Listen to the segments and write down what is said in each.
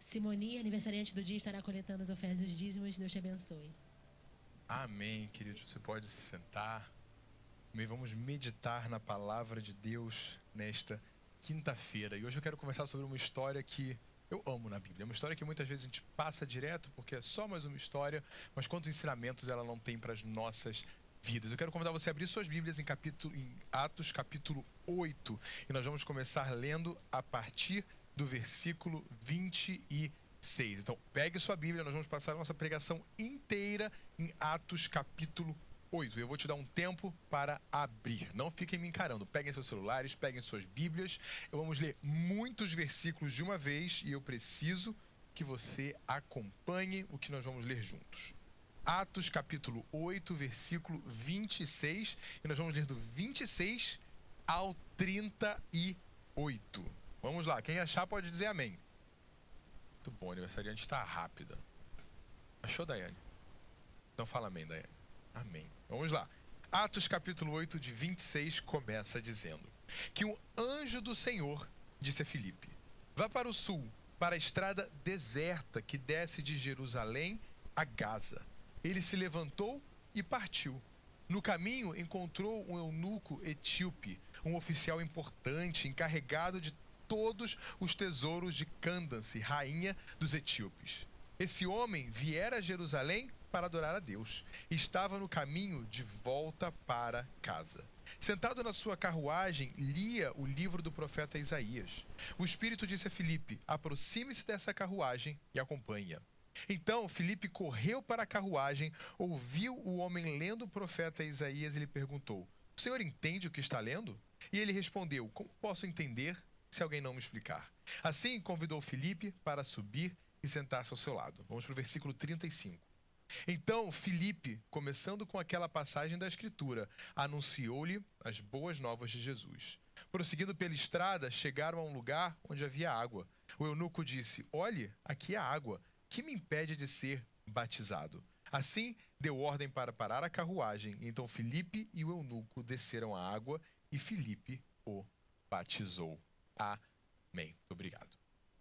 Simoni, aniversariante do dia, estará coletando as ofertas e os dízimos. Deus te abençoe. Amém, queridos. Você pode se sentar. Amém. Vamos meditar na palavra de Deus nesta quinta-feira. E hoje eu quero conversar sobre uma história que eu amo na Bíblia. É uma história que muitas vezes a gente passa direto porque é só mais uma história, mas quantos ensinamentos ela não tem para as nossas vidas. Eu quero convidar você a abrir suas Bíblias em Atos capítulo 8. E nós vamos começar lendo a partir do versículo 26. Então, pegue sua Bíblia, nós vamos passar a nossa pregação inteira em Atos capítulo 8. Eu vou te dar um tempo para abrir. Não fiquem me encarando. Peguem seus celulares, peguem suas Bíblias. Vamos ler muitos versículos de uma vez e eu preciso que você acompanhe o que nós vamos ler juntos. Atos capítulo 8, versículo 26. E nós vamos ler do 26 ao 38. Vamos lá. Quem achar pode dizer amém. Muito bom, o aniversariante está rápida. Achou, Daiane? Então fala amém, Daiane. Amém. Vamos lá. Atos capítulo 8, de 26, começa dizendo que um anjo do Senhor disse a Filipe: vá para o sul, para a estrada deserta que desce de Jerusalém a Gaza. Ele se levantou e partiu. No caminho encontrou um eunuco etíope, um oficial importante, encarregado de todos os tesouros de Cândace, rainha dos etíopes. Esse homem viera a Jerusalém para adorar a Deus e estava no caminho de volta para casa. Sentado na sua carruagem, lia o livro do profeta Isaías. O Espírito disse a Filipe: aproxime-se dessa carruagem e acompanhe-a. Então Filipe correu para a carruagem, ouviu o homem lendo o profeta Isaías e lhe perguntou: o senhor entende o que está lendo? E ele respondeu: como posso entender se alguém não me explicar? Assim convidou Filipe para subir e sentar-se ao seu lado. Vamos para o versículo 35. Então Filipe, começando com aquela passagem da Escritura, anunciou-lhe as boas novas de Jesus. Prosseguindo pela estrada, chegaram a um lugar onde havia água. O eunuco disse: olhe, aqui há água. Que me impede de ser batizado? Assim, deu ordem para parar a carruagem. Então Filipe e o eunuco desceram a água e Filipe o batizou. Amém. Muito obrigado.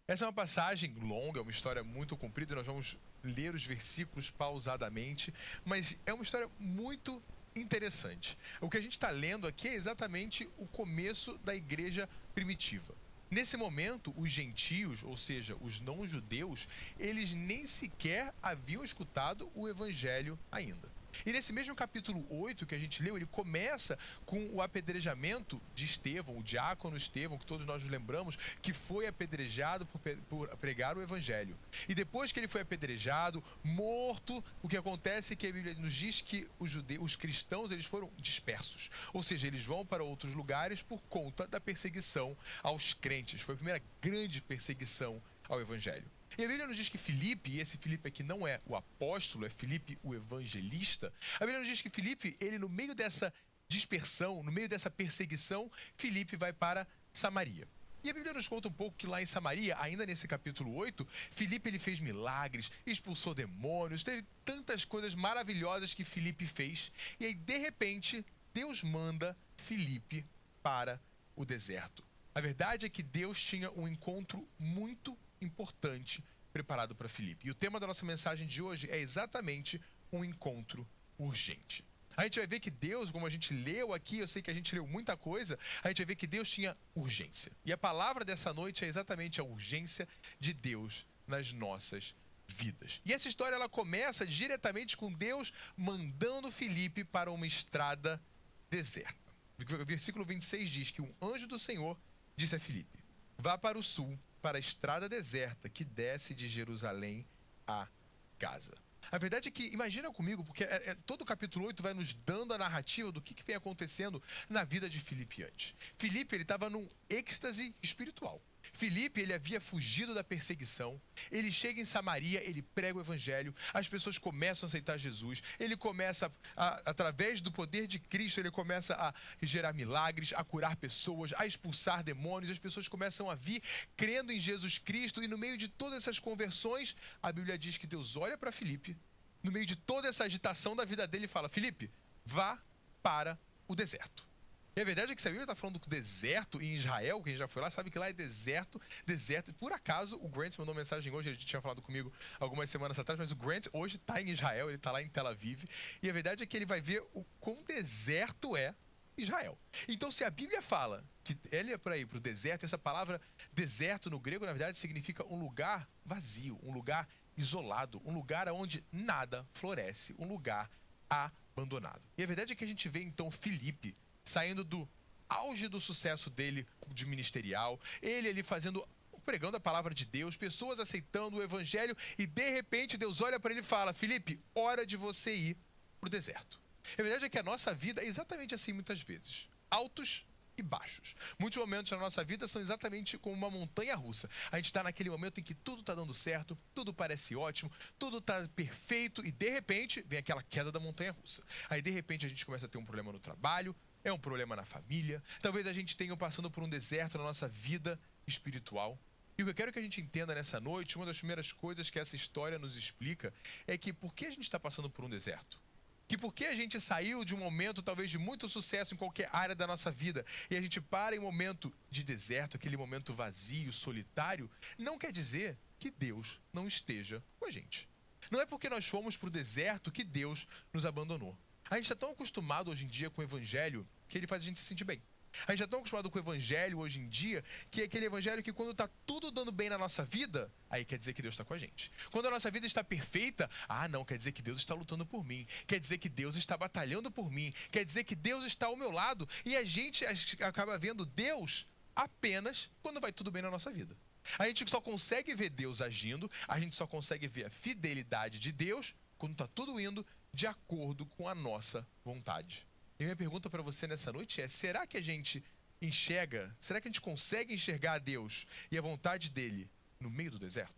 Essa é uma passagem longa, é uma história muito comprida, nós vamos ler os versículos pausadamente, mas é uma história muito interessante. O que a gente está lendo aqui é exatamente o começo da igreja primitiva. Nesse momento, os gentios, ou seja, os não-judeus, eles nem sequer haviam escutado o evangelho ainda. E nesse mesmo capítulo 8 que a gente leu, ele começa com o apedrejamento de Estevão, o diácono Estevão, que todos nós nos lembramos, que foi apedrejado por pregar o evangelho. E depois que ele foi apedrejado, morto, o que acontece é que a Bíblia nos diz que os cristãos, eles foram dispersos. Ou seja, eles vão para outros lugares por conta da perseguição aos crentes. Foi a primeira grande perseguição ao evangelho. E a Bíblia nos diz que Filipe, e esse Filipe aqui não é o apóstolo, é Filipe o evangelista. A Bíblia nos diz que Filipe, ele no meio dessa dispersão, no meio dessa perseguição, Filipe vai para Samaria. E a Bíblia nos conta um pouco que lá em Samaria, ainda nesse capítulo 8, Filipe ele fez milagres, expulsou demônios, teve tantas coisas maravilhosas que Filipe fez. E aí, de repente, Deus manda Filipe para o deserto. A verdade é que Deus tinha um encontro muito importante preparado para Filipe. E o tema da nossa mensagem de hoje é exatamente um encontro urgente. A gente vai ver que Deus, como a gente leu aqui, eu sei que a gente leu muita coisa, a gente vai ver que Deus tinha urgência. E a palavra dessa noite é exatamente a urgência de Deus nas nossas vidas. E essa história ela começa diretamente com Deus mandando Filipe para uma estrada deserta. O versículo 26 diz que um anjo do Senhor disse a Filipe: vá para o sul, para a estrada deserta que desce de Jerusalém a Gaza. A verdade é que, imagina comigo, porque todo o capítulo 8 vai nos dando a narrativa do que vem acontecendo na vida de Filipe antes. Filipe, ele estava num êxtase espiritual. Filipe, ele havia fugido da perseguição, ele chega em Samaria, ele prega o evangelho, as pessoas começam a aceitar Jesus, ele começa, através do poder de Cristo, ele começa a gerar milagres, a curar pessoas, a expulsar demônios, as pessoas começam a vir crendo em Jesus Cristo, e no meio de todas essas conversões, a Bíblia diz que Deus olha para Filipe, no meio de toda essa agitação da vida dele, e fala: Filipe, vá para o deserto. E a verdade é que se a Bíblia está falando do deserto em Israel, quem já foi lá sabe que lá é deserto, deserto. E por acaso, o Grant mandou mensagem hoje, ele tinha falado comigo algumas semanas atrás, mas o Grant hoje está em Israel, ele está lá em Tel Aviv. E a verdade é que ele vai ver o quão deserto é Israel. Então, se a Bíblia fala que ele é para ir para o deserto, essa palavra deserto no grego, na verdade, significa um lugar vazio, um lugar isolado, um lugar onde nada floresce, um lugar abandonado. E a verdade é que a gente vê, então, Filipe saindo do auge do sucesso dele de ministerial, ele ali pregando a palavra de Deus, pessoas aceitando o evangelho, e de repente Deus olha para ele e fala: Filipe, hora de você ir para o deserto. A verdade é que a nossa vida é exatamente assim muitas vezes. Altos e baixos. Muitos momentos na nossa vida são exatamente como uma montanha russa. A gente está naquele momento em que tudo está dando certo, tudo parece ótimo, tudo está perfeito, e de repente vem aquela queda da montanha russa. Aí de repente a gente começa a ter um problema no trabalho, é um problema na família, talvez a gente esteja passando por um deserto na nossa vida espiritual. E o que eu quero que a gente entenda nessa noite, uma das primeiras coisas que essa história nos explica é que por que a gente está passando por um deserto? Que por que a gente saiu de um momento talvez de muito sucesso em qualquer área da nossa vida e a gente para em um momento de deserto, aquele momento vazio, solitário, não quer dizer que Deus não esteja com a gente. Não é porque nós fomos para o deserto que Deus nos abandonou. A gente está tão acostumado hoje em dia com o evangelho que ele faz a gente se sentir bem. A gente está tão acostumado com o evangelho hoje em dia, que é aquele evangelho que quando está tudo dando bem na nossa vida, aí quer dizer que Deus está com a gente. Quando a nossa vida está perfeita, não, quer dizer que Deus está lutando por mim. Quer dizer que Deus está batalhando por mim. Quer dizer que Deus está ao meu lado. E a gente acaba vendo Deus apenas quando vai tudo bem na nossa vida. A gente só consegue ver Deus agindo, a gente só consegue ver a fidelidade de Deus quando está tudo indo de acordo com a nossa vontade. E minha pergunta para você nessa noite é: será que a gente será que a gente consegue enxergar a Deus e a vontade dele no meio do deserto?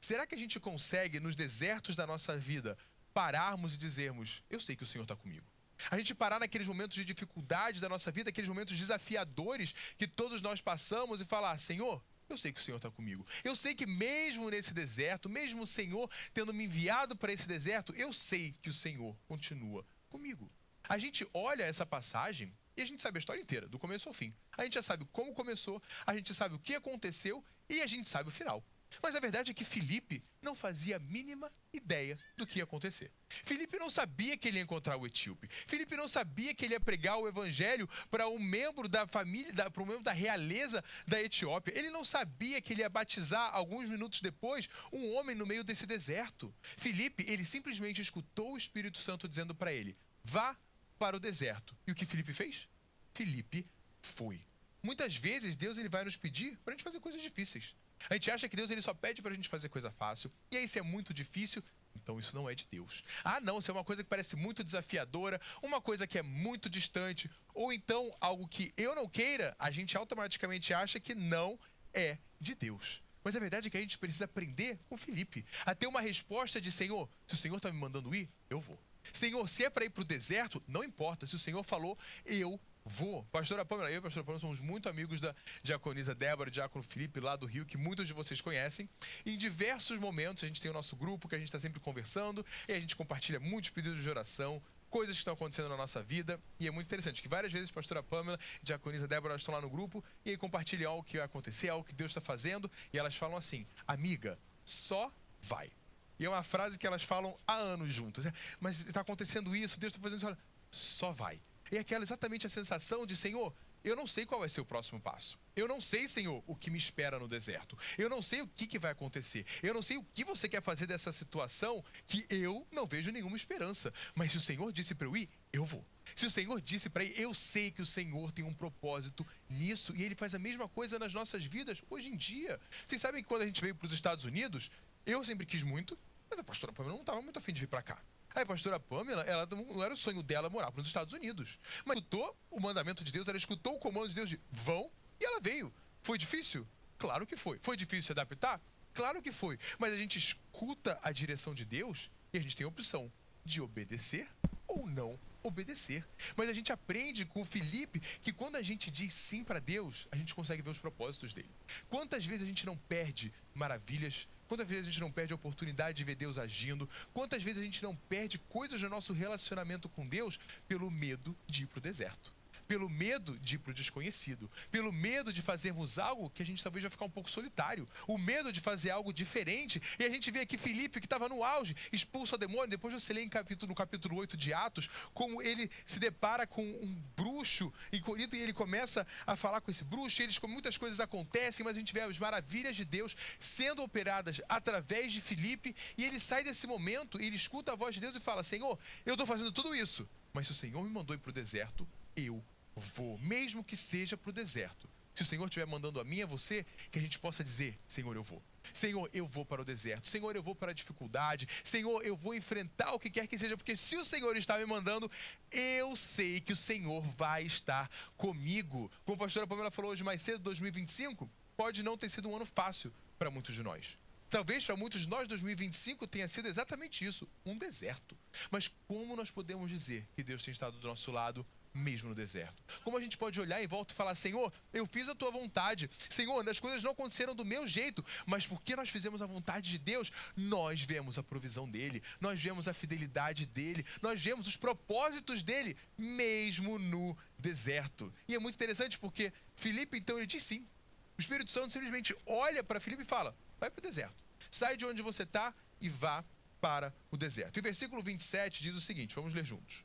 Será que a gente consegue, nos desertos da nossa vida, pararmos e dizermos: eu sei que o Senhor está comigo? A gente parar naqueles momentos de dificuldade da nossa vida, aqueles momentos desafiadores que todos nós passamos, e falar: Senhor, eu sei que o Senhor está comigo. Eu sei que mesmo nesse deserto, mesmo o Senhor tendo me enviado para esse deserto, eu sei que o Senhor continua comigo. A gente olha essa passagem e a gente sabe a história inteira, do começo ao fim. A gente já sabe como começou, a gente sabe o que aconteceu e a gente sabe o final. Mas a verdade é que Filipe não fazia a mínima ideia do que ia acontecer. Filipe não sabia que ele ia encontrar o etíope. Filipe não sabia que ele ia pregar o evangelho para um membro da família, para um membro da realeza da Etiópia. Ele não sabia que ele ia batizar, alguns minutos depois, um homem no meio desse deserto. Filipe, ele simplesmente escutou o Espírito Santo dizendo para ele: vá para o deserto. E o que Filipe fez? Filipe foi. Muitas vezes Deus ele vai nos pedir para a gente fazer coisas difíceis. A gente acha que Deus ele só pede para a gente fazer coisa fácil. E aí, se é muito difícil, então isso não é de Deus. Não, se é uma coisa que parece muito desafiadora, uma coisa que é muito distante, ou então algo que eu não queira, a gente automaticamente acha que não é de Deus. Mas a verdade é que a gente precisa aprender com Filipe a ter uma resposta de: Senhor, se o Senhor está me mandando ir, eu vou. Senhor, se é para ir para o deserto, não importa. Se o Senhor falou, eu vou. Pastora Pâmela, eu e a pastora Pâmela somos muito amigos da diaconisa Débora, diácono Felipe, lá do Rio, que muitos de vocês conhecem. E em diversos momentos a gente tem o nosso grupo, que a gente está sempre conversando, e a gente compartilha muitos pedidos de oração, coisas que estão acontecendo na nossa vida. E é muito interessante que várias vezes a pastora Pâmela e a diaconisa Débora estão lá no grupo, e aí compartilham algo que vai acontecer, algo que Deus está fazendo, e elas falam assim: amiga, só vai. E é uma frase que elas falam há anos juntas. Mas está acontecendo isso, Deus está fazendo isso, só vai. E é aquela exatamente a sensação de: Senhor, eu não sei qual vai ser o próximo passo. Eu não sei, Senhor, o que me espera no deserto. Eu não sei o que vai acontecer. Eu não sei o que você quer fazer dessa situação que eu não vejo nenhuma esperança. Mas se o Senhor disse para eu ir, eu vou. Se o Senhor disse para ir, eu sei que o Senhor tem um propósito nisso. E Ele faz a mesma coisa nas nossas vidas hoje em dia. Vocês sabem que quando a gente veio para os Estados Unidos, eu sempre quis muito, mas a pastora Pâmela não estava muito afim de vir para cá. Aí a pastora Pâmela, ela não era o sonho dela morar nos Estados Unidos. Mas escutou o mandamento de Deus, ela escutou o comando de Deus de vão, e ela veio. Foi difícil? Claro que foi. Foi difícil se adaptar? Claro que foi. Mas a gente escuta a direção de Deus e a gente tem a opção de obedecer ou não obedecer. Mas a gente aprende com o Filipe que quando a gente diz sim para Deus, a gente consegue ver os propósitos dele. Quantas vezes a gente não perde maravilhas? Quantas vezes a gente não perde a oportunidade de ver Deus agindo? Quantas vezes a gente não perde coisas no nosso relacionamento com Deus pelo medo de ir para o deserto? pelo medo de ir para o desconhecido, pelo medo de fazermos algo que a gente talvez vai ficar um pouco solitário, o medo de fazer algo diferente. E a gente vê aqui Filipe, que estava no auge, expulsa o demônio. Depois você lê no capítulo 8 de Atos, como ele se depara com um bruxo em Corinto e ele começa a falar com esse bruxo. Muitas coisas acontecem, mas a gente vê as maravilhas de Deus sendo operadas através de Filipe. E ele sai desse momento e ele escuta a voz de Deus e fala: Senhor, eu estou fazendo tudo isso, mas se o Senhor me mandou ir para o deserto, eu vou, mesmo que seja para o deserto. Se o Senhor estiver mandando a mim e a você, que a gente possa dizer: Senhor, eu vou. Senhor, eu vou para o deserto. Senhor, eu vou para a dificuldade. Senhor, eu vou enfrentar o que quer que seja, porque se o Senhor está me mandando, eu sei que o Senhor vai estar comigo. Como a pastora Pamela falou hoje mais cedo, 2025 pode não ter sido um ano fácil para muitos de nós. Talvez para muitos de nós 2025 tenha sido exatamente isso, um deserto. Mas como nós podemos dizer que Deus tem estado do nosso lado mesmo no deserto? Como a gente pode olhar em volta e falar: Senhor, eu fiz a tua vontade. Senhor, as coisas não aconteceram do meu jeito, mas porque nós fizemos a vontade de Deus, nós vemos a provisão dele, nós vemos a fidelidade dele, nós vemos os propósitos dele, mesmo no deserto. E é muito interessante porque Filipe, então, ele diz sim. O Espírito Santo simplesmente olha para Filipe e fala: vai para o deserto. Sai de onde você está e vá para o deserto. E o versículo 27 diz o seguinte, vamos ler juntos.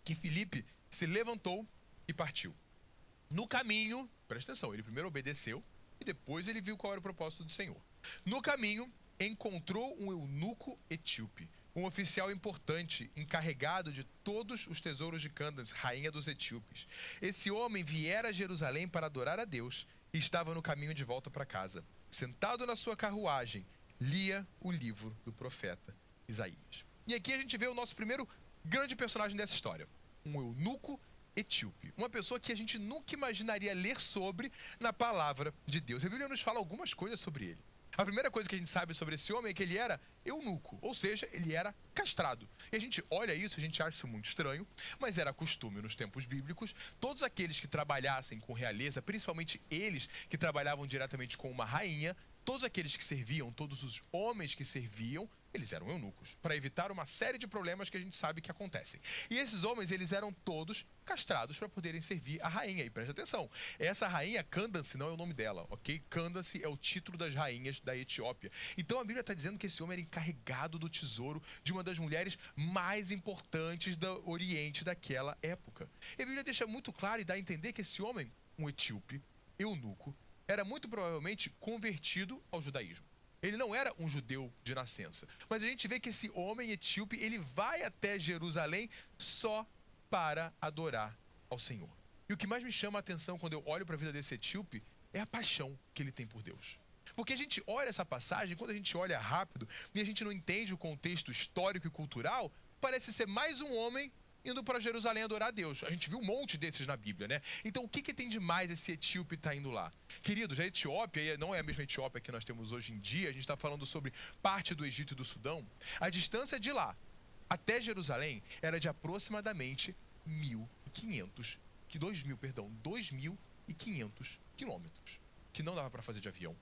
Que Filipe se levantou e partiu. No caminho, presta atenção, ele primeiro obedeceu e depois ele viu qual era o propósito do Senhor. No caminho, encontrou um eunuco etíope, um oficial importante, encarregado de todos os tesouros de Cândace, rainha dos etíopes. Esse homem viera a Jerusalém para adorar a Deus e estava no caminho de volta para casa. Sentado na sua carruagem, lia o livro do profeta Isaías. E aqui a gente vê o nosso primeiro grande personagem dessa história, um eunuco etíope, uma pessoa que a gente nunca imaginaria ler sobre na palavra de Deus. A Bíblia nos fala algumas coisas sobre ele. A primeira coisa que a gente sabe sobre esse homem é que ele era eunuco, ou seja, ele era castrado. E a gente olha isso, a gente acha isso muito estranho, mas era costume nos tempos bíblicos, todos aqueles que trabalhassem com realeza, principalmente eles que trabalhavam diretamente com uma rainha, todos aqueles que serviam, todos os homens que serviam, eles eram eunucos, para evitar uma série de problemas que a gente sabe que acontecem. E esses homens, eles eram todos castrados para poderem servir a rainha. E preste atenção, essa rainha, Cândace, não é o nome dela, ok? Cândace é o título das rainhas da Etiópia. Então a Bíblia está dizendo que esse homem era encarregado do tesouro de uma das mulheres mais importantes do Oriente daquela época. E a Bíblia deixa muito claro e dá a entender que esse homem, um etíope, eunuco, era muito provavelmente convertido ao judaísmo. Ele não era um judeu de nascença. Mas a gente vê que esse homem etíope, ele vai até Jerusalém só para adorar ao Senhor. E o que mais me chama a atenção quando eu olho para a vida desse etíope é a paixão que ele tem por Deus. Porque a gente olha essa passagem, quando a gente olha rápido e a gente não entende o contexto histórico e cultural, parece ser mais um homem indo para Jerusalém adorar a Deus. A gente viu um monte desses na Bíblia, né? Então, o que tem de mais esse etíope tá indo lá? Queridos, a Etiópia não é a mesma Etiópia que nós temos hoje em dia. A gente está falando sobre parte do Egito e do Sudão. A distância de lá até Jerusalém era de aproximadamente 2.500 quilômetros. Que não dava para fazer de avião,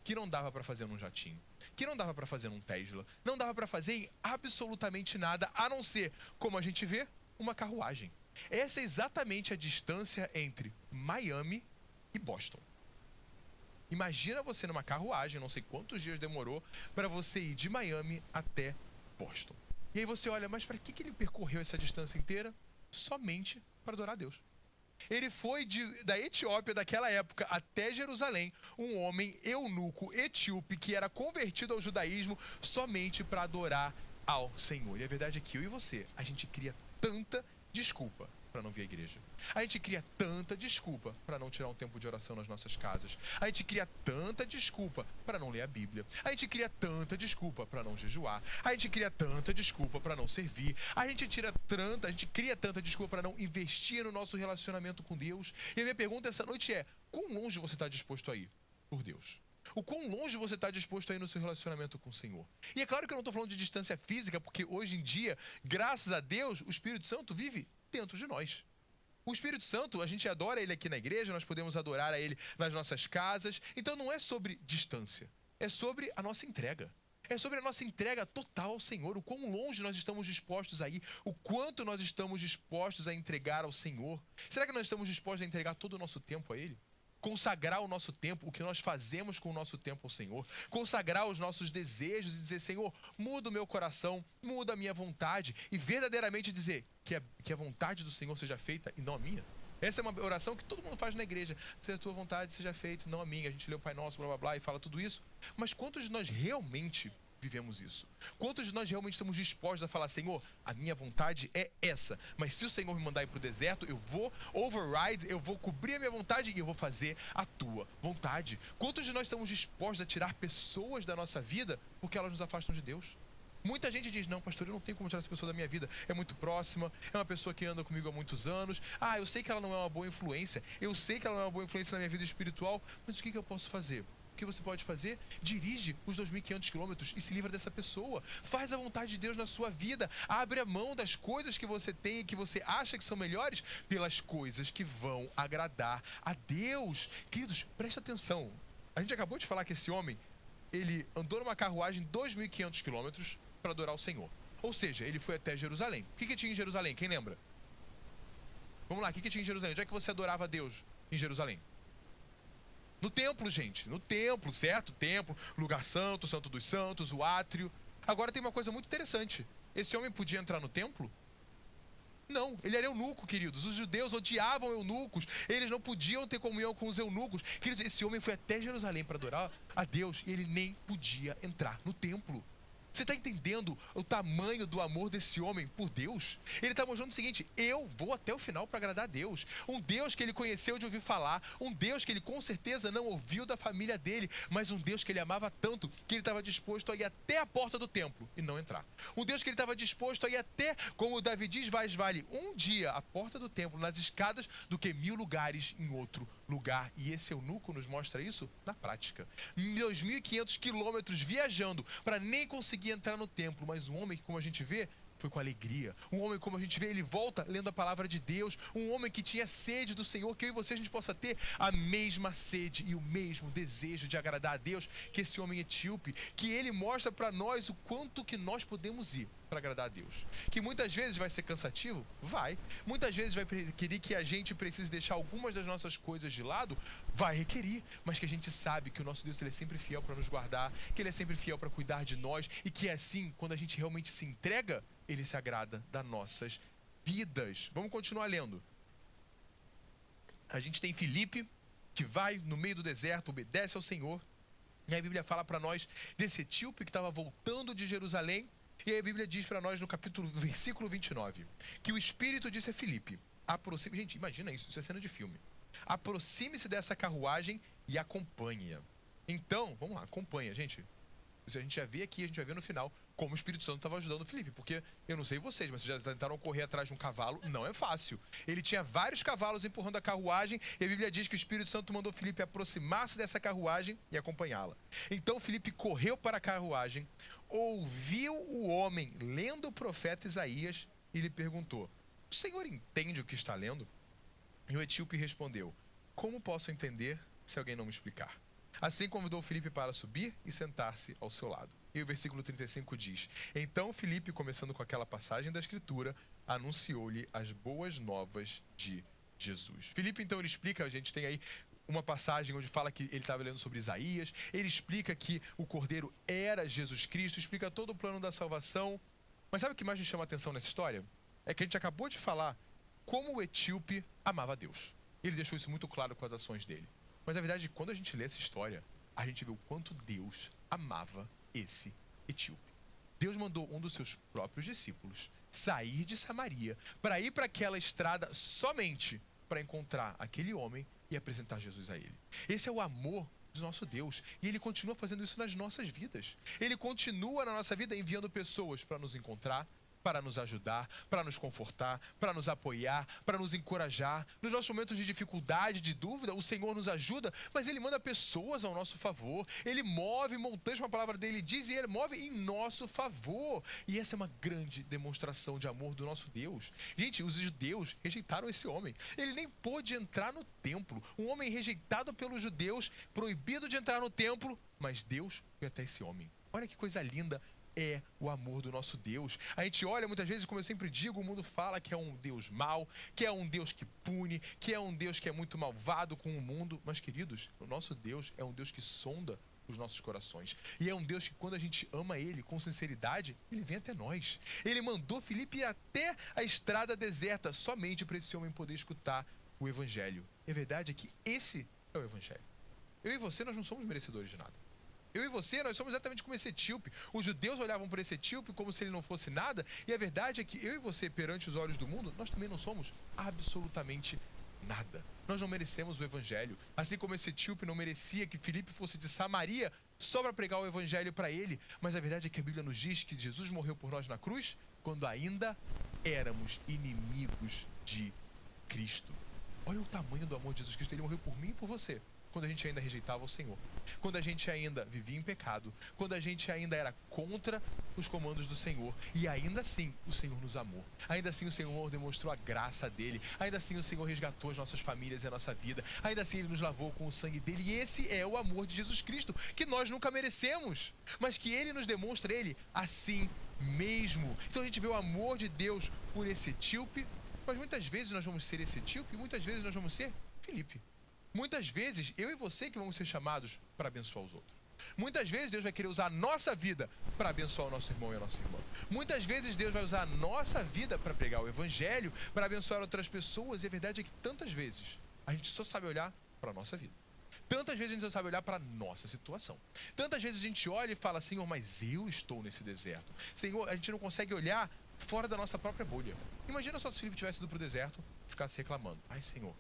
que não dava para fazer num jatinho, que não dava para fazer num Tesla, não dava para fazer em absolutamente nada, a não ser, como a gente vê, uma carruagem. Essa é exatamente a distância entre Miami e Boston. Imagina você numa carruagem, não sei quantos dias demorou para você ir de Miami até Boston. E aí você olha, mas para que ele percorreu essa distância inteira? Somente para adorar a Deus. Ele foi da Etiópia daquela época até Jerusalém, um homem eunuco etíope que era convertido ao judaísmo somente para adorar ao Senhor. E a verdade é que eu e você, a gente cria tanta desculpa para não vir à igreja. A gente cria tanta desculpa para não tirar um tempo de oração nas nossas casas. A gente cria tanta desculpa para não ler a Bíblia. A gente cria tanta desculpa para não jejuar. A gente cria tanta desculpa para não servir. A gente cria tanta desculpa para não investir no nosso relacionamento com Deus. E a minha pergunta essa noite é: quão longe você está disposto a ir por Deus? O quão longe você está disposto a ir no seu relacionamento com o Senhor? E é claro que eu não estou falando de distância física, porque hoje em dia, graças a Deus, o Espírito Santo vive dentro de nós. O Espírito Santo, a gente adora ele aqui na igreja, nós podemos adorar a ele nas nossas casas. Então não é sobre distância, é sobre a nossa entrega. É sobre a nossa entrega total ao Senhor, o quão longe nós estamos dispostos a ir, o quanto nós estamos dispostos a entregar ao Senhor. Será que nós estamos dispostos a entregar todo o nosso tempo a Ele? Consagrar o nosso tempo, o que nós fazemos com o nosso tempo ao Senhor. Consagrar os nossos desejos e dizer, Senhor, muda o meu coração, muda a minha vontade. E verdadeiramente dizer que a vontade do Senhor seja feita e não a minha. Essa é uma oração que todo mundo faz na igreja. Se a tua vontade seja feita, não a minha. A gente lê o Pai Nosso, blá, blá, blá, e fala tudo isso. Mas quantos de nós realmente vivemos isso? Quantos de nós realmente estamos dispostos a falar, Senhor, a minha vontade é essa. Mas se o Senhor me mandar ir para o deserto, eu vou override, eu vou cobrir a minha vontade e eu vou fazer a tua vontade. Quantos de nós estamos dispostos a tirar pessoas da nossa vida porque elas nos afastam de Deus? Muita gente diz, não, pastor, eu não tenho como tirar essa pessoa da minha vida. É muito próxima, é uma pessoa que anda comigo há muitos anos. Ah, eu sei que ela não é uma boa influência. Eu sei que ela não é uma boa influência na minha vida espiritual. Mas o que eu posso fazer? O que você pode fazer? Dirige os 2.500 quilômetros e se livra dessa pessoa. Faz a vontade de Deus na sua vida. Abre a mão das coisas que você tem e que você acha que são melhores pelas coisas que vão agradar a Deus. Queridos, presta atenção. A gente acabou de falar que esse homem, ele andou numa carruagem 2.500 quilômetros para adorar o Senhor. Ou seja, ele foi até Jerusalém. O que tinha em Jerusalém? Quem lembra? Vamos lá, o que tinha em Jerusalém? Onde é que você adorava a Deus em Jerusalém? No templo, gente. No templo, certo? Templo, lugar santo, santo dos santos, o átrio. Agora tem uma coisa muito interessante. Esse homem podia entrar no templo? Não, ele era eunuco, queridos. Os judeus odiavam eunucos. Eles não podiam ter comunhão com os eunucos. Queridos, esse homem foi até Jerusalém para adorar a Deus e ele nem podia entrar no templo. Você está entendendo o tamanho do amor desse homem por Deus? Ele está mostrando o seguinte, eu vou até o final para agradar a Deus. Um Deus que ele conheceu de ouvir falar, um Deus que ele com certeza não ouviu da família dele, mas um Deus que ele amava tanto que ele estava disposto a ir até a porta do templo e não entrar. Um Deus que ele estava disposto a ir até, como Davi diz, vale um dia a porta do templo nas escadas do que 1000 lugares em outro lugar. E esse eunuco nos mostra isso na prática. 2.500 quilômetros viajando para nem conseguir entrar no templo, mas um homem que, como a gente vê, foi com alegria. Um homem, como a gente vê, ele volta lendo a palavra de Deus. Um homem que tinha sede do Senhor, que eu e você a gente possa ter a mesma sede e o mesmo desejo de agradar a Deus que esse homem etíope, que ele mostra para nós o quanto que nós podemos ir para agradar a Deus. Que muitas vezes vai ser cansativo? Vai. Muitas vezes vai requerer que a gente precise deixar algumas das nossas coisas de lado? Vai requerir. Mas que a gente sabe que o nosso Deus ele é sempre fiel para nos guardar, que ele é sempre fiel para cuidar de nós e que assim, quando a gente realmente se entrega, ele se agrada das nossas vidas. Vamos continuar lendo. A gente tem Filipe, que vai no meio do deserto, obedece ao Senhor. E a Bíblia fala para nós desse etíope que estava voltando de Jerusalém. E aí a Bíblia diz para nós no versículo 29, que o Espírito disse a Filipe, aproxime... Gente, imagina isso é cena de filme. Aproxime-se dessa carruagem e acompanhe-a. Então, vamos lá, acompanha, gente. Isso a gente já vê aqui, a gente vai ver no final como o Espírito Santo estava ajudando o Filipe. Porque eu não sei vocês, mas vocês já tentaram correr atrás de um cavalo, não é fácil. Ele tinha vários cavalos empurrando a carruagem e a Bíblia diz que o Espírito Santo mandou Filipe aproximar-se dessa carruagem e acompanhá-la. Então Filipe correu para a carruagem, ouviu o homem lendo o profeta Isaías e lhe perguntou, o Senhor entende o que está lendo? E o etíope respondeu, como posso entender se alguém não me explicar? Assim convidou Filipe para subir e sentar-se ao seu lado. E o versículo 35 diz, então Filipe, começando com aquela passagem da Escritura, anunciou-lhe as boas novas de Jesus. Filipe, então, ele explica, a gente tem aí uma passagem onde fala que ele estava lendo sobre Isaías, ele explica que o Cordeiro era Jesus Cristo, explica todo o plano da salvação. Mas sabe o que mais me chama a atenção nessa história? É que a gente acabou de falar como o etíope amava a Deus. Ele deixou isso muito claro com as ações dele. Mas a verdade é que quando a gente lê essa história, a gente vê o quanto Deus amava esse etíope. Deus mandou um dos seus próprios discípulos sair de Samaria para ir para aquela estrada somente para encontrar aquele homem e apresentar Jesus a ele. Esse é o amor do nosso Deus. E ele continua fazendo isso nas nossas vidas. Ele continua na nossa vida enviando pessoas para nos encontrar, para nos ajudar, para nos confortar, para nos apoiar, para nos encorajar. Nos nossos momentos de dificuldade, de dúvida, o Senhor nos ajuda, mas Ele manda pessoas ao nosso favor. Ele move montanhas, uma palavra dele diz, e Ele move em nosso favor. E essa é uma grande demonstração de amor do nosso Deus. Gente, os judeus rejeitaram esse homem. Ele nem pôde entrar no templo. Um homem rejeitado pelos judeus, proibido de entrar no templo, mas Deus foi até esse homem. Olha que coisa linda é o amor do nosso Deus. A gente olha muitas vezes, como eu sempre digo, o mundo fala que é um Deus mau, que é um Deus que pune, que é um Deus que é muito malvado com o mundo. Mas, queridos, o nosso Deus é um Deus que sonda os nossos corações. E é um Deus que, quando a gente ama Ele com sinceridade, Ele vem até nós. Ele mandou Filipe ir até a estrada deserta somente para esse homem poder escutar o Evangelho. E a verdade é que esse é o Evangelho. Eu e você, nós não somos merecedores de nada. Eu e você, nós somos exatamente como esse etíope. Os judeus olhavam para esse etíope como se ele não fosse nada. E a verdade é que eu e você, perante os olhos do mundo, nós também não somos absolutamente nada. Nós não merecemos o Evangelho. Assim como esse etíope não merecia que Filipe fosse de Samaria só para pregar o Evangelho para ele. Mas a verdade é que a Bíblia nos diz que Jesus morreu por nós na cruz quando ainda éramos inimigos de Cristo. Olha o tamanho do amor de Jesus Cristo. Ele morreu por mim e por você. Quando a gente ainda rejeitava o Senhor, quando a gente ainda vivia em pecado, quando a gente ainda era contra os comandos do Senhor, e ainda assim o Senhor nos amou, ainda assim o Senhor demonstrou a graça dele, ainda assim o Senhor resgatou as nossas famílias e a nossa vida, ainda assim ele nos lavou com o sangue dele, e esse é o amor de Jesus Cristo, que nós nunca merecemos, mas que ele nos demonstra ele assim mesmo. Então a gente vê o amor de Deus por esse etíope, mas muitas vezes nós vamos ser esse etíope, e muitas vezes nós vamos ser Filipe. Muitas vezes, eu e você que vamos ser chamados para abençoar os outros. Muitas vezes Deus vai querer usar a nossa vida para abençoar o nosso irmão e a nossa irmã. Muitas vezes Deus vai usar a nossa vida para pregar o Evangelho, para abençoar outras pessoas. E a verdade é que tantas vezes a gente só sabe olhar para a nossa vida. Tantas vezes a gente só sabe olhar para a nossa situação. Tantas vezes a gente olha e fala, Senhor, mas eu estou nesse deserto. Senhor, a gente não consegue olhar fora da nossa própria bolha. Imagina só se Filipe tivesse ido para o deserto e ficasse reclamando. Ai, Senhor,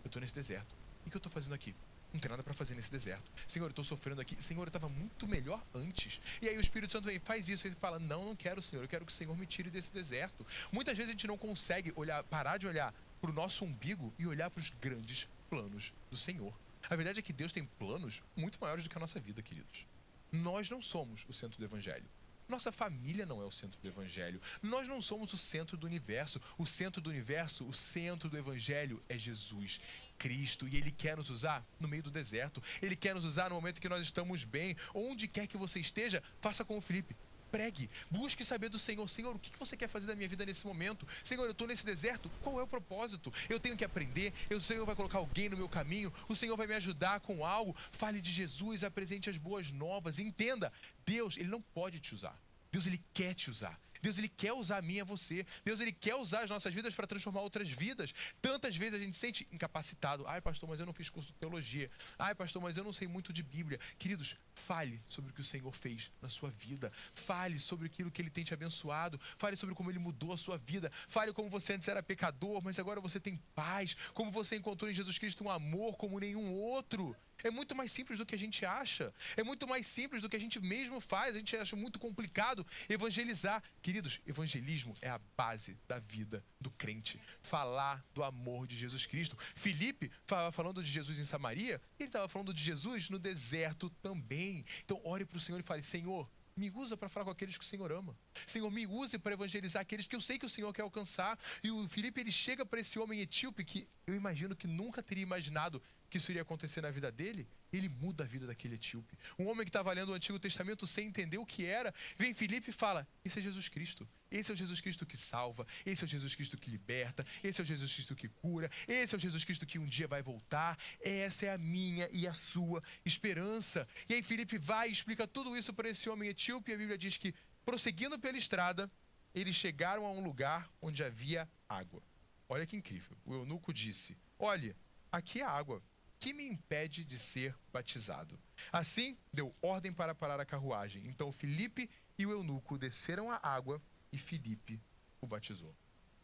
eu estou nesse deserto. O que eu estou fazendo aqui? Não tem nada para fazer nesse deserto. Senhor, eu estou sofrendo aqui. Senhor, eu estava muito melhor antes. E aí o Espírito Santo vem, faz isso. Ele fala, não quero, Senhor. Eu quero que o Senhor me tire desse deserto. Muitas vezes a gente não consegue parar de olhar para o nosso umbigo e olhar para os grandes planos do Senhor. A verdade é que Deus tem planos muito maiores do que a nossa vida, queridos. Nós não somos o centro do Evangelho. Nossa família não é o centro do Evangelho. Nós não somos o centro do universo. O centro do universo, o centro do Evangelho é Jesus Cristo. E Ele quer nos usar no meio do deserto. Ele quer nos usar no momento que nós estamos bem. Onde quer que você esteja, faça como Filipe. Pregue, busque saber do Senhor. Senhor, o que você quer fazer da minha vida nesse momento? Senhor, eu estou nesse deserto, qual é o propósito? Eu tenho que aprender, o Senhor vai colocar alguém no meu caminho, o Senhor vai me ajudar com algo. Fale de Jesus, apresente as boas novas. Entenda, Deus, Ele não pode te usar. Deus, Ele quer te usar. Deus, Ele quer usar a mim e a você. Deus, Ele quer usar as nossas vidas para transformar outras vidas. Tantas vezes a gente se sente incapacitado. Ai, pastor, mas eu não fiz curso de teologia. Ai, pastor, mas eu não sei muito de Bíblia. Queridos, fale sobre o que o Senhor fez na sua vida. Fale sobre aquilo que Ele tem te abençoado. Fale sobre como Ele mudou a sua vida. Fale como você antes era pecador, mas agora você tem paz. Como você encontrou em Jesus Cristo um amor como nenhum outro. É muito mais simples do que a gente acha. É muito mais simples do que a gente mesmo faz. A gente acha muito complicado evangelizar. Queridos, evangelismo é a base da vida do crente. Falar do amor de Jesus Cristo. Filipe estava falando de Jesus em Samaria, ele estava falando de Jesus no deserto também. Então ore para o Senhor e fale, Senhor, me usa para falar com aqueles que o Senhor ama. Senhor, me use para evangelizar aqueles que eu sei que o Senhor quer alcançar. E o Filipe, ele chega para esse homem etíope que eu imagino que nunca teria imaginado que isso iria acontecer na vida dele. Ele muda a vida daquele etíope. Um homem que estava lendo o Antigo Testamento sem entender o que era, vem Filipe e fala, esse é Jesus Cristo. Esse é o Jesus Cristo que salva. Esse é o Jesus Cristo que liberta. Esse é o Jesus Cristo que cura. Esse é o Jesus Cristo que um dia vai voltar. Essa é a minha e a sua esperança. E aí Filipe vai e explica tudo isso para esse homem etíope. E a Bíblia diz que, prosseguindo pela estrada, eles chegaram a um lugar onde havia água. Olha que incrível. O eunuco disse, olha, aqui há água. Que me impede de ser batizado? Assim, deu ordem para parar a carruagem. Então Filipe e o eunuco desceram à água e Filipe o batizou.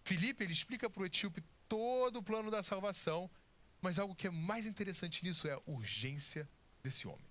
Filipe, ele explica para o etíope todo o plano da salvação, mas algo que é mais interessante nisso é a urgência desse homem.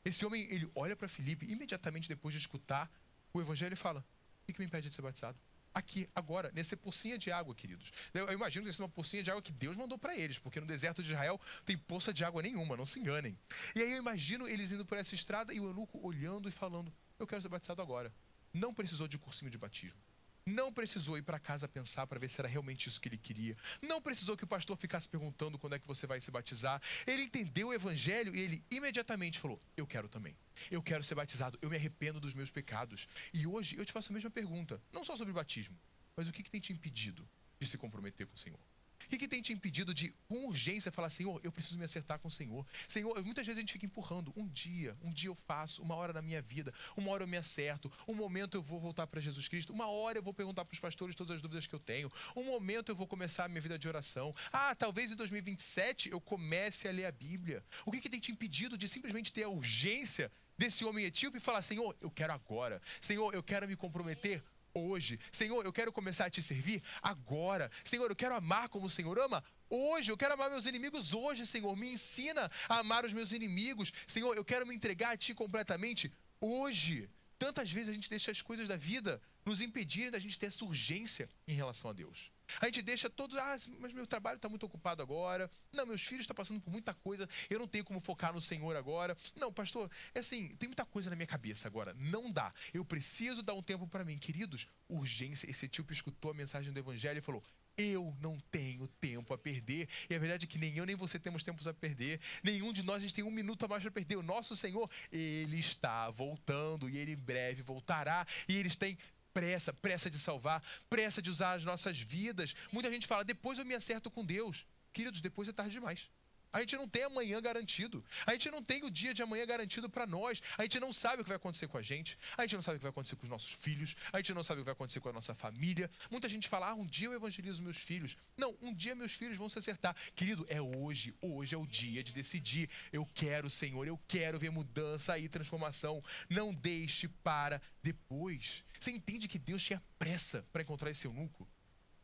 Esse homem, ele olha para Filipe imediatamente depois de escutar o evangelho e fala, o que me impede de ser batizado? Aqui, agora, nessa pocinha de água, queridos. Eu imagino que isso é uma pocinha de água que Deus mandou para eles, porque no deserto de Israel tem poça de água nenhuma, não se enganem. E aí eu imagino eles indo por essa estrada e o eunuco olhando e falando, eu quero ser batizado agora. Não precisou de cursinho de batismo. Não precisou ir para casa pensar para ver se era realmente isso que ele queria. Não precisou que o pastor ficasse perguntando quando é que você vai se batizar. Ele entendeu o evangelho e ele imediatamente falou: eu quero também. Eu quero ser batizado. Eu me arrependo dos meus pecados. E hoje eu te faço a mesma pergunta. Não só sobre batismo, mas o que tem te impedido de se comprometer com o Senhor? O que tem te impedido de, com urgência, falar: Senhor, eu preciso me acertar com o Senhor. Senhor, muitas vezes a gente fica empurrando. Um dia eu faço, uma hora na minha vida, uma hora eu me acerto, um momento eu vou voltar para Jesus Cristo, uma hora eu vou perguntar para os pastores todas as dúvidas que eu tenho, um momento eu vou começar a minha vida de oração. Talvez em 2027 eu comece a ler a Bíblia. O que tem te impedido de simplesmente ter a urgência desse homem etíope e falar: Senhor, eu quero agora. Senhor, eu quero me comprometer hoje. Senhor, eu quero começar a te servir agora. Senhor, eu quero amar como o Senhor ama hoje. Eu quero amar meus inimigos hoje, Senhor. Me ensina a amar os meus inimigos. Senhor, eu quero me entregar a ti completamente hoje. Tantas vezes a gente deixa as coisas da vida nos impedirem da gente ter essa urgência em relação a Deus. A gente deixa todos: mas meu trabalho está muito ocupado agora. Não, meus filhos estão passando por muita coisa. Eu não tenho como focar no Senhor agora. Não, pastor, é assim, tem muita coisa na minha cabeça agora. Não dá. Eu preciso dar um tempo para mim. Queridos, urgência. Esse etíope escutou a mensagem do evangelho e falou: eu não tenho tempo a perder. E a verdade é que nem eu nem você temos tempos a perder. Nenhum de nós, a gente tem um minuto a mais para perder. O nosso Senhor, Ele está voltando e Ele em breve voltará. E Ele tem pressa de salvar, pressa de usar as nossas vidas. Muita gente fala: depois eu me acerto com Deus. Queridos, depois é tarde demais. A gente não tem amanhã garantido. A gente não tem o dia de amanhã garantido para nós. A gente não sabe o que vai acontecer com a gente. A gente não sabe o que vai acontecer com os nossos filhos. A gente não sabe o que vai acontecer com a nossa família. Muita gente fala: um dia eu evangelizo meus filhos. Não, um dia meus filhos vão se acertar. Querido, é hoje. Hoje é o dia de decidir. Eu quero, Senhor, eu quero ver mudança e transformação. Não deixe para depois. Você entende que Deus tinha pressa para encontrar esse eunuco?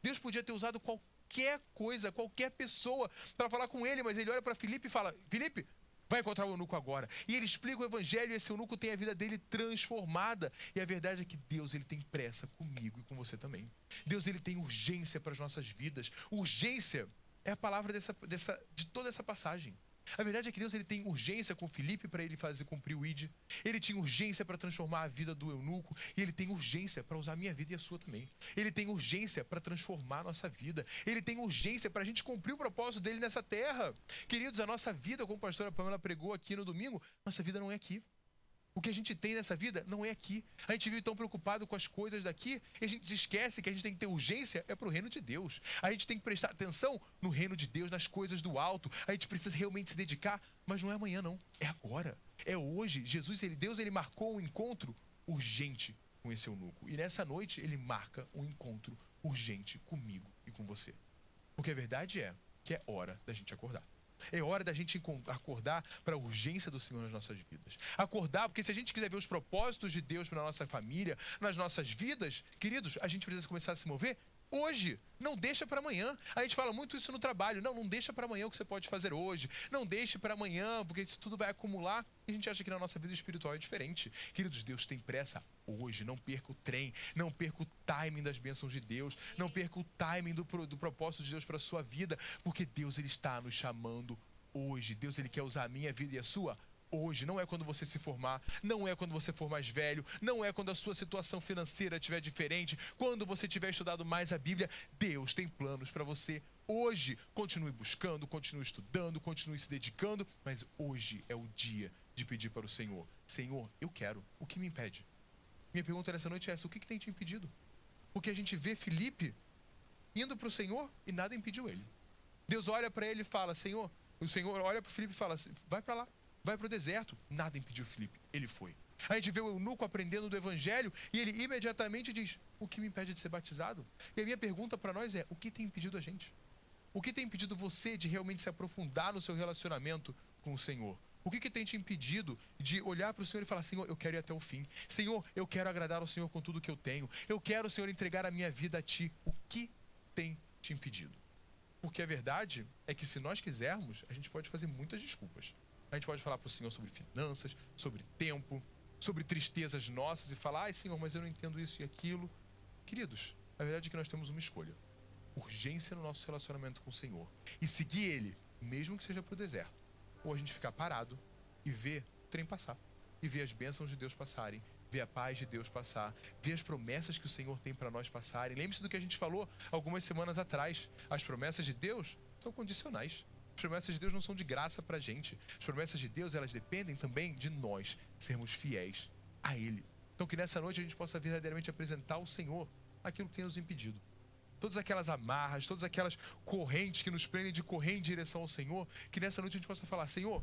Deus podia ter usado qualquer coisa, qualquer pessoa para falar com ele, mas ele olha para Filipe e fala: Filipe, vai encontrar o eunuco agora. E ele explica o evangelho e esse eunuco tem a vida dele transformada. E a verdade é que Deus, ele tem pressa comigo e com você também. Deus, ele tem urgência para as nossas vidas. Urgência é a palavra de toda essa passagem. A verdade é que Deus, ele tem urgência com Filipe para ele fazer cumprir o ID. Ele tinha urgência para transformar a vida do eunuco. E ele tem urgência para usar a minha vida e a sua também. Ele tem urgência para transformar a nossa vida. Ele tem urgência para a gente cumprir o propósito dele nessa terra. Queridos, a nossa vida, como a pastora Pamela pregou aqui no domingo, nossa vida não é aqui. O que a gente tem nessa vida não é aqui. A gente vive tão preocupado com as coisas daqui e a gente se esquece que a gente tem que ter urgência para o reino de Deus. A gente tem que prestar atenção no reino de Deus, nas coisas do alto. A gente precisa realmente se dedicar, mas não é amanhã não, é agora. É hoje. Deus, ele marcou um encontro urgente com esse eunuco. E nessa noite ele marca um encontro urgente comigo e com você. Porque a verdade é que é hora da gente acordar. É hora da gente acordar para a urgência do Senhor nas nossas vidas. Acordar, porque se a gente quiser ver os propósitos de Deus para a nossa família, nas nossas vidas, queridos, a gente precisa começar a se mover hoje. Não deixa para amanhã. A gente fala muito isso no trabalho. Não deixa para amanhã o que você pode fazer hoje. Não deixe para amanhã, porque isso tudo vai acumular. E a gente acha que na nossa vida espiritual é diferente. Queridos, Deus tem pressa hoje. Não perca o trem. Não perca o timing das bênçãos de Deus. Não perca o timing do propósito de Deus para a sua vida. Porque Deus, ele está nos chamando hoje. Deus, ele quer usar a minha vida e a sua hoje. Não é quando você se formar, não é quando você for mais velho, não é quando a sua situação financeira estiver diferente, quando você tiver estudado mais a Bíblia. Deus tem planos para você hoje. Continue buscando, continue estudando, continue se dedicando, mas hoje é o dia de pedir para o Senhor: Senhor, eu quero, o que me impede? Minha pergunta nessa noite é essa: o que tem te impedido? Porque a gente vê Filipe indo para o Senhor e nada impediu ele. Deus olha para ele e fala: Senhor, o Senhor olha para o Filipe e fala: vai para lá. Vai para o deserto. Nada impediu Filipe. Ele foi. A gente vê o eunuco aprendendo do evangelho e ele imediatamente diz: o que me impede de ser batizado? E a minha pergunta para nós é: o que tem impedido a gente? O que tem impedido você de realmente se aprofundar no seu relacionamento com o Senhor? O que tem te impedido de olhar para o Senhor e falar: Senhor, eu quero ir até o fim. Senhor, eu quero agradar ao Senhor com tudo que eu tenho. Eu quero, Senhor, entregar a minha vida a Ti. O que tem te impedido? Porque a verdade é que se nós quisermos, a gente pode fazer muitas desculpas. A gente pode falar para o Senhor sobre finanças, sobre tempo, sobre tristezas nossas e falar: ai, Senhor, mas eu não entendo isso e aquilo. Queridos, a verdade é que nós temos uma escolha: urgência no nosso relacionamento com o Senhor e seguir Ele, mesmo que seja para o deserto, ou a gente ficar parado e ver o trem passar. e ver as bênçãos de Deus passarem, ver a paz de Deus passar, ver as promessas que o Senhor tem para nós passarem. Lembre-se do que a gente falou algumas semanas atrás. As promessas de Deus são condicionais. As promessas de Deus não são de graça para a gente. As promessas de Deus, elas dependem também de nós sermos fiéis a Ele. Então que nessa noite a gente possa verdadeiramente apresentar ao Senhor aquilo que tem nos impedido. Todas aquelas amarras, todas aquelas correntes que nos prendem de correr em direção ao Senhor, que nessa noite a gente possa falar: Senhor,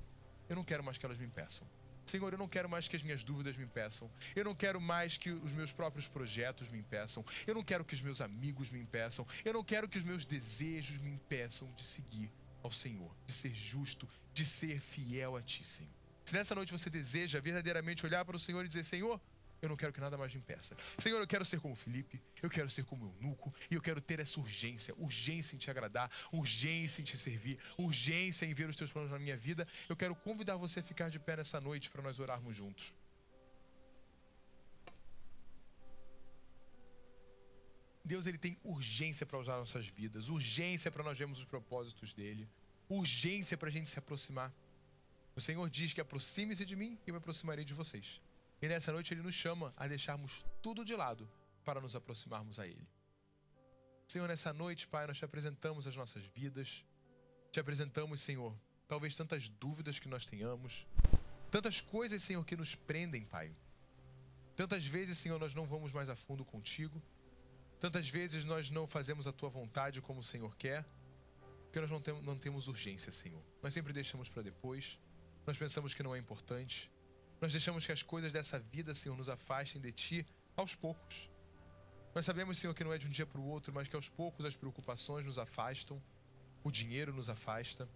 eu não quero mais que elas me impeçam. Senhor, eu não quero mais que as minhas dúvidas me impeçam. Eu não quero mais que os meus próprios projetos me impeçam. Eu não quero que os meus amigos me impeçam. Eu não quero que os meus desejos me impeçam de seguir ao Senhor, de ser justo, de ser fiel a Ti, Senhor. Se nessa noite você deseja verdadeiramente olhar para o Senhor e dizer: Senhor, eu não quero que nada mais me impeça. Senhor, eu quero ser como Felipe, eu quero ser como eunuco, e eu quero ter essa urgência em Te agradar, urgência em Te servir, urgência em ver os Teus planos na minha vida. Eu quero convidar você a ficar de pé nessa noite para nós orarmos juntos. Deus, Ele tem urgência para usar nossas vidas, urgência para nós vermos os propósitos dEle, urgência para a gente se aproximar. O Senhor diz que aproxime-se de mim e eu me aproximarei de vocês. E nessa noite Ele nos chama a deixarmos tudo de lado para nos aproximarmos a Ele. Senhor, nessa noite, Pai, nós Te apresentamos as nossas vidas. Te apresentamos, Senhor, talvez tantas dúvidas que nós tenhamos. Tantas coisas, Senhor, que nos prendem, Pai. Tantas vezes, Senhor, nós não vamos mais a fundo contigo. Tantas vezes nós não fazemos a Tua vontade como o Senhor quer. Porque nós não temos urgência, Senhor. Nós sempre deixamos para depois. Nós pensamos que não é importante. Nós deixamos que as coisas dessa vida, Senhor, nos afastem de Ti aos poucos. Nós sabemos, Senhor, que não é de um dia para o outro, mas que aos poucos as preocupações nos afastam, o dinheiro nos afasta,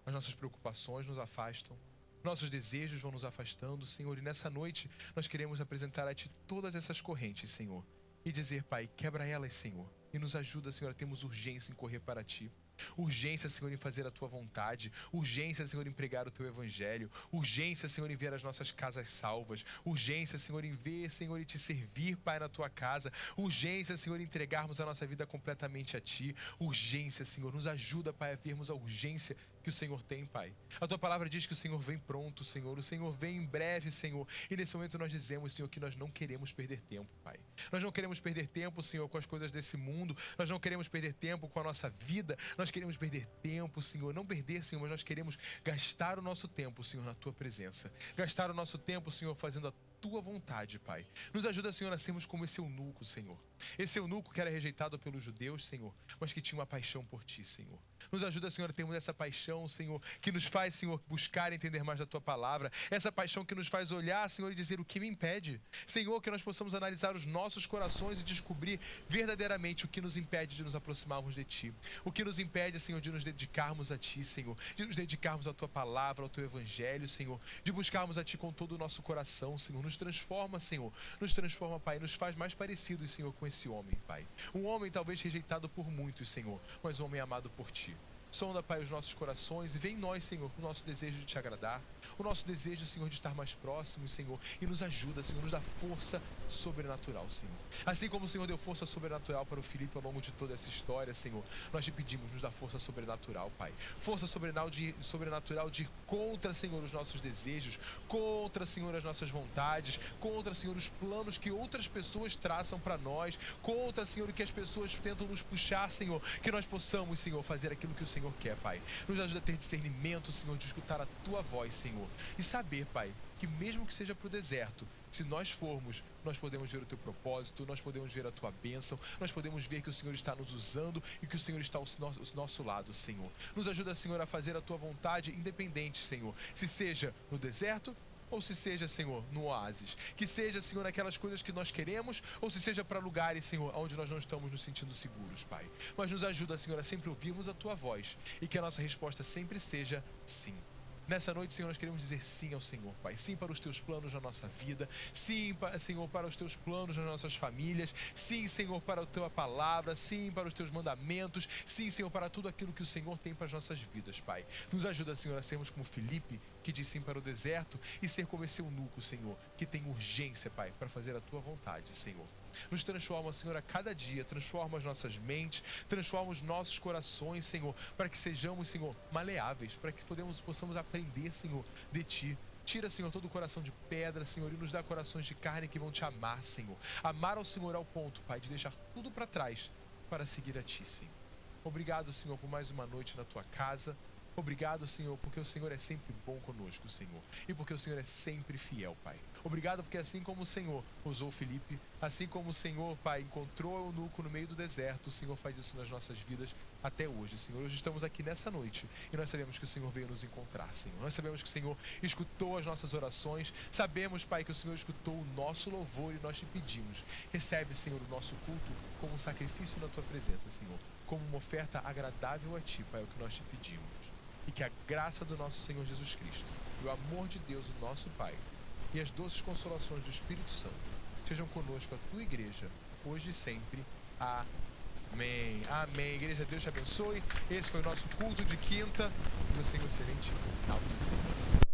as nossas preocupações nos afastam, nossos desejos vão nos afastando, Senhor. E nessa noite nós queremos apresentar a Ti todas essas correntes, Senhor, e dizer: Pai, quebra elas, Senhor, e nos ajuda, Senhor, a termos urgência em correr para Ti. Urgência, Senhor, em fazer a Tua vontade. Urgência, Senhor, em pregar o Teu Evangelho. Urgência, Senhor, em ver as nossas casas salvas. Urgência, Senhor, em ver, Senhor, e Te servir, Pai, na Tua casa. Urgência, Senhor, em entregarmos a nossa vida completamente a Ti. Urgência, Senhor, nos ajuda, Pai, a vermos a urgência que o Senhor tem, Pai. A Tua palavra diz que o Senhor vem pronto, Senhor. O Senhor vem em breve, Senhor. E nesse momento nós dizemos, Senhor, que nós não queremos perder tempo, Pai. Nós não queremos perder tempo, Senhor, com as coisas desse mundo. Nós não queremos perder tempo com a nossa vida. Nós queremos perder tempo, Senhor. Não perder, Senhor, mas nós queremos gastar o nosso tempo, Senhor, na Tua presença. Gastar o nosso tempo, Senhor, fazendo a Tua vontade, Pai. Nos ajuda, Senhor, a sermos como esse eunuco, Senhor. Esse eunuco que era rejeitado pelos judeus, Senhor, mas que tinha uma paixão por Ti, Senhor. Nos ajuda, Senhor, a termos essa paixão, Senhor, que nos faz, Senhor, buscar entender mais da Tua palavra. Essa paixão que nos faz olhar, Senhor, e dizer: o que me impede? Senhor, que nós possamos analisar os nossos corações e descobrir verdadeiramente o que nos impede de nos aproximarmos de Ti. O que nos impede, Senhor, de nos dedicarmos a Ti, Senhor. De nos dedicarmos à Tua palavra, ao Teu Evangelho, Senhor. De buscarmos a Ti com todo o nosso coração, Senhor. Nos transforma, Senhor. Nos transforma, Pai. Nos faz mais parecidos, Senhor, com esse homem, Pai. Um homem talvez rejeitado por muitos, Senhor, mas um homem amado por Ti. Sonda, Pai, os nossos corações e vem em nós, Senhor, o nosso desejo de Te agradar, o nosso desejo, Senhor, de estar mais próximos, Senhor, e nos ajuda, Senhor, nos dá força sobrenatural, Senhor. Assim como o Senhor deu força sobrenatural para o Felipe ao longo de toda essa história, Senhor, nós Te pedimos, nos dá força sobrenatural, Pai. Força sobrenatural de ir contra, Senhor, os nossos desejos, contra, Senhor, as nossas vontades, contra, Senhor, os planos que outras pessoas traçam para nós, contra, Senhor, o que as pessoas tentam nos puxar, Senhor, que nós possamos, Senhor, fazer aquilo que o Senhor quer, Pai. Nos ajuda a ter discernimento, Senhor, de escutar a Tua voz, Senhor. E saber, Pai, que mesmo que seja para o deserto, se nós formos, nós podemos ver o Teu propósito, nós podemos ver a Tua bênção, nós podemos ver que o Senhor está nos usando e que o Senhor está ao nosso lado, Senhor. Nos ajuda, Senhor, a fazer a Tua vontade independente, Senhor. Se seja no deserto, ou se seja, Senhor, no oásis. Que seja, Senhor, aquelas coisas que nós queremos, ou se seja para lugares, Senhor, onde nós não estamos nos sentindo seguros, Pai. Mas nos ajuda, Senhor, a sempre ouvirmos a Tua voz e que a nossa resposta sempre seja sim. Nessa noite, Senhor, nós queremos dizer sim ao Senhor, Pai. Sim para os Teus planos na nossa vida. Sim, Senhor, para os Teus planos nas nossas famílias. Sim, Senhor, para a Tua palavra. Sim, para os Teus mandamentos. Sim, Senhor, para tudo aquilo que o Senhor tem para as nossas vidas, Pai. Nos ajuda, Senhor, a sermos como Felipe, que diz sim para o deserto, e ser como esse eunuco, Senhor, que tem urgência, Pai, para fazer a Tua vontade, Senhor. Nos transforma, Senhor, a cada dia. Transforma as nossas mentes, transforma os nossos corações, Senhor, para que sejamos, Senhor, maleáveis, para que possamos aprender, Senhor, de Ti. Tira, Senhor, todo o coração de pedra, Senhor, e nos dá corações de carne que vão te amar, Senhor. Amar ao Senhor ao ponto, Pai, de deixar tudo para trás para seguir a Ti, Senhor. Obrigado, Senhor, por mais uma noite na Tua casa. Obrigado, Senhor, porque o Senhor é sempre bom conosco, Senhor. E porque o Senhor é sempre fiel, Pai. Obrigado porque assim como o Senhor usou Filipe, assim como o Senhor, Pai, encontrou o eunuco no meio do deserto, o Senhor faz isso nas nossas vidas até hoje, Senhor. Hoje estamos aqui nessa noite e nós sabemos que o Senhor veio nos encontrar, Senhor. Nós sabemos que o Senhor escutou as nossas orações. Sabemos, Pai, que o Senhor escutou o nosso louvor e nós te pedimos. Recebe, Senhor, o nosso culto como um sacrifício na Tua presença, Senhor. Como uma oferta agradável a Ti, Pai, é o que nós te pedimos. E que a graça do nosso Senhor Jesus Cristo, e o amor de Deus, o nosso Pai, e as doces consolações do Espírito Santo sejam conosco, a Tua igreja, hoje e sempre. Amém. Amém. Igreja, Deus te abençoe. Esse foi o nosso culto de quinta. Deus tenha um excelente final de semana.